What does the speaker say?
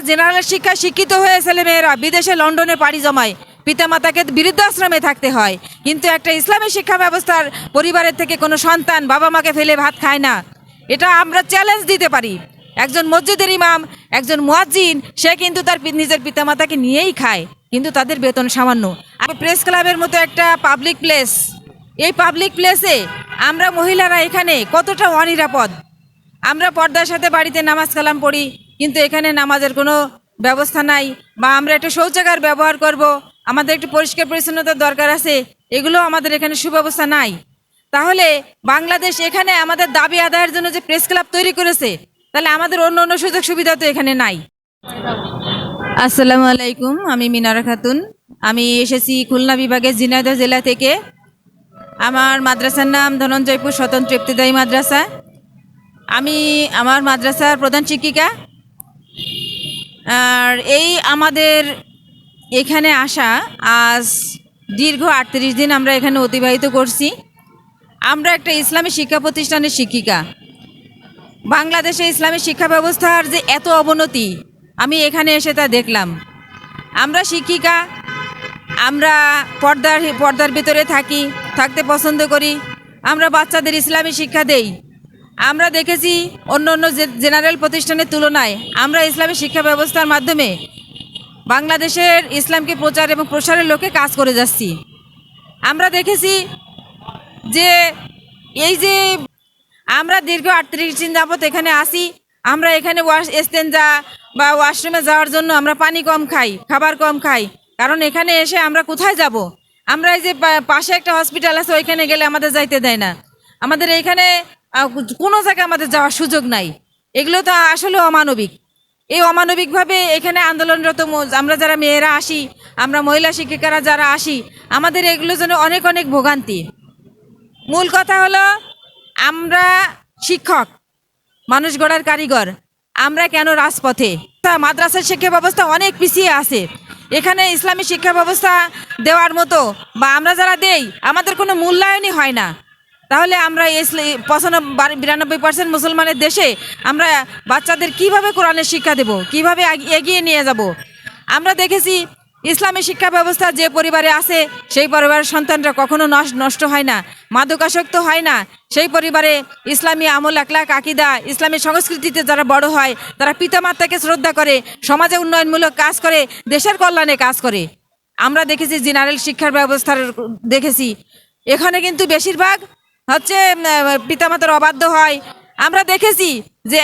General শিক্ষায় শিক্ষিত হয়ে ছেলেমেয়েরা বিদেশে লন্ডনে পাড়ি জমায়, পিতামাতাকে বৃদ্ধাশ্রমে থাকতে হয়, কিন্তু একটা ইসলামী শিক্ষা ব্যবস্থার পরিবারের থেকে কোনো সন্তান বাবা মাকে ফেলে ভাত খায় না। এটা আমরা চ্যালেঞ্জ দিতে পারি। একজন মসজিদের ইমাম, একজন মুয়াজ্জিন, সে কিন্তু তার নিজের পিতামাতাকে নিয়েই খায়, কিন্তু তাদের বেতন সামান্য। আর প্রেস ক্লাবের মতো একটা পাবলিক প্লেস, এই পাবলিক প্লেসে আমরা মহিলারা এখানে কতটা অনিরাপদ। আমরা পর্দার সাথে বাড়িতে নামাজ কালাম পড়ি, কিন্তু এখানে নামাজের কোনো ব্যবস্থা নাই, বা আমরা একটা শৌচাগার ব্যবহার করব, আমাদের একটু পরিষ্কার পরিচ্ছন্নতার দরকার আছে, এগুলো আমাদের এখানে সুব্যবস্থা নাই। তাহলে বাংলাদেশ এখানে আমাদের দাবি আদায়ের জন্য যে প্রেস ক্লাব তৈরি করেছে, তাহলে আমাদের অন্য অন্য সুযোগ সুবিধা তো এখানে নাই। আসসালামু আলাইকুম, আমি মিনারা খাতুন। আমি এসেছি খুলনা বিভাগের ঝিনাইদহ জেলা থেকে। আমার মাদ্রাসার নাম ধনঞ্জয়পুর স্বতন্ত্র ইবতেদায়ী মাদ্রাসা। আমি আমার মাদ্রাসার প্রধান শিক্ষিকা। আর এই আমাদের এখানে আসা আজ দীর্ঘ 38 দিন আমরা এখানে অতিবাহিত করছি। আমরা একটা ইসলামী শিক্ষা প্রতিষ্ঠানের শিক্ষিকা। বাংলাদেশে ইসলামী শিক্ষা ব্যবস্থার যে এত অবনতি, আমি এখানে এসে তা দেখলাম। আমরা শিক্ষিকা, আমরা পর্দার ভিতরে থাকতে পছন্দ করি। আমরা বাচ্চাদের ইসলামী শিক্ষা দেই। আমরা দেখেছি অন্য অন্য জেনারেল প্রতিষ্ঠানের তুলনায় আমরা ইসলামী শিক্ষা ব্যবস্থার মাধ্যমে বাংলাদেশের ইসলামকে প্রচার এবং প্রসারের লক্ষ্যে কাজ করে যাচ্ছি। আমরা দেখেছি যে এই যে আমরা দীর্ঘ 38 দিন যাবত এখানে আসি, আমরা এখানে এস্তেঞ্জা বা ওয়াশরুমে যাওয়ার জন্য আমরা পানি কম খাই, খাবার কম খাই। কারণ এখানে এসে আমরা কোথায় যাব? আমরা এই যে পাশে একটা হসপিটাল আছে, ওইখানে গেলে আমাদের যাইতে দেয় না। আমাদের এইখানে কোনো জায়গায় আমাদের যাওয়ার সুযোগ নাই। এগুলো তো আসলে অমানবিক। এই অমানবিকভাবে এখানে আন্দোলনরত আমরা যারা মেয়েরা আসি, আমরা মহিলা শিক্ষিকারা যারা আসি, আমাদের এগুলো যেন অনেক অনেক ভোগান্তি। মূল কথা হলো, আমরা শিক্ষক, মানুষ গড়ার কারিগর, আমরা কেন রাজপথে? মাদ্রাসার শিক্ষা ব্যবস্থা অনেক পিছিয়ে আছে। এখানে ইসলামী শিক্ষা ব্যবস্থা দেওয়ার মতো বা আমরা যারা দেই, আমাদের কোনো মূল্যায়নই হয় না। তাহলে আমরা 92% মুসলমানের দেশে আমরা বাচ্চাদের কিভাবে কোরআনের শিক্ষা দেব, কিভাবে এগিয়ে নিয়ে যাব? আমরা দেখেছি ইসলামী শিক্ষা ব্যবস্থা যে পরিবারে আছে, সেই পরিবারের সন্তানরা কখনো নষ্ট হয় না, মাদকাসক্ত হয় না। সেই পরিবারে ইসলামী আমল আকলাক আকীদা, ইসলামী সংস্কৃতিতে যারা বড় হয়, তারা পিতামাতাকে শ্রদ্ধা করে, সমাজে উন্নয়নমূলক কাজ করে, দেশের কল্যাণে কাজ করে। আমরা দেখেছি জেনারেল শিক্ষার ব্যবস্থার দেখেছি, এখানে কিন্তু বেশিরভাগ হচ্ছে পিতামাতার অবাধ্য হয়। আমরা দেখেছি যে